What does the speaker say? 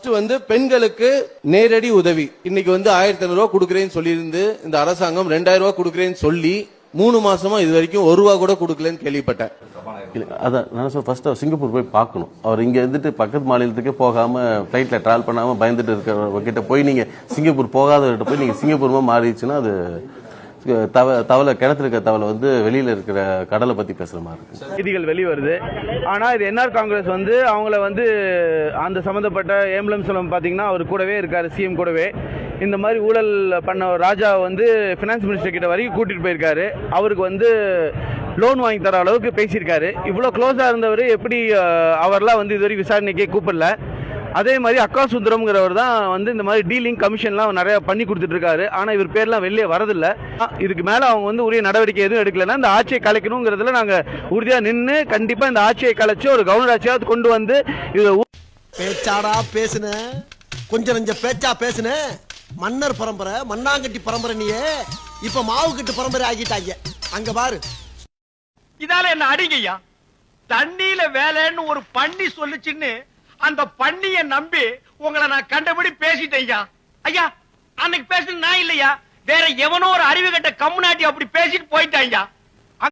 First வந்து பெண்களுக்கு நேரடி உதவி இன்னைக்கு வந்து 1500 ரூபாய் கொடுக்கறேன்னு சொல்லியிருந்து இந்த அரசாங்கம் 2000 ரூபாய் கொடுக்கறேன்னு சொல்லி 3 மாசமா இது வரைக்கும் 1 ரூபா கூட கொடுக்கலன்னு கேள்விப்பட்டேன். அதான் நான் ஃபர்ஸ்ட் சிங்கப்பூர் போய் பார்க்கணும். அவர் இங்க இருந்துட்டு பக்கத்து மாநிலத்துக்கே போகாம பிளைட்ல டிராவல் பண்ணாம பயந்துட்டு இருக்கிறவங்கிட்ட போய் நீங்க சிங்கப்பூர் போகாதவர்கிட்ட போய் நீங்க சிங்கப்பூர்மா மாறிடுச்சுன்னா அது தவளை கிணத்துல இருக்கிற தவளை வந்து வெளியில இருக்கிற கடலை பத்தி பேசுற மாதிரி இருக்கு. செய்திகள் வெளிவருது. ஆனா இது என்ஆர் காங்கிரஸ் வந்து அவங்கள வந்து அந்த சம்பந்தப்பட்ட ஏம்புலன்ஸ் பாத்தீங்கன்னா அவர் கூடவே இருக்காரு, சிஎம் கூடவே. இந்த மாதிரி ஊழல் பண்ண ராஜா வந்து பினான்ஸ் மினிஸ்டர் கிட்ட வரைக்கும் கூட்டிட்டு போயிருக்காரு. அவருக்கு வந்து லோன் வாங்கி தர அளவுக்கு பேசியிருக்காரு. இவ்வளவு க்ளோஸா இருந்தவர் எப்படி அவர்லாம் வந்து இதுவரை விசாரணைக்கே கூப்பிடல. அதே மாதிரி அக்கா சுந்தரம்ங்கிறவர் தான் வந்து இந்த மாதிரி டீலிங் கமிஷன்லாம் நிறைய பண்ணி கொடுத்துட்டு இருக்காரு. ஆனா இவர் பேர்லாம் வெளியே வரதில்ல. இதுக்கு மேல அவங்க வந்து உரிய நடவடிக்கை எதுவும் எடுக்கலன்னா இந்த ஆட்சியை கலைக்கணுங்கிறதுல நாங்க உறுதியா நின்று கண்டிப்பா இந்த ஆட்சியை கலைச்சு ஒரு கவர்னர் ஆட்சியாவது கொண்டு வந்து இது பேச்சாடா பேசுன கொஞ்சம் நஞ்ச பேச்சா பேசுன மன்னர் பரம்பரை மண்ணாங்கட்டி பரம்பரை நீயே இப்ப மாவு கட்டு பரம்பரை ஆகிட்டாங்க. அங்க பாரு இதால என்ன அடிங்கய்யா. தண்ணியில வேலைன்னு ஒரு பண்ணி சொல்லுச்சுன்னு அந்த பண்ணிய நம்பி உங்களை நான் கண்டபடி பேசிட்டேன் ஐயா. ஐயா அன்னைக்கு பேசுறது நான் இல்லையா, வேற எவனோ ஒரு அறிவு கட்ட கம்முனாட்டி அப்படி பேசிட்டு போயிட்டான் ஐயா.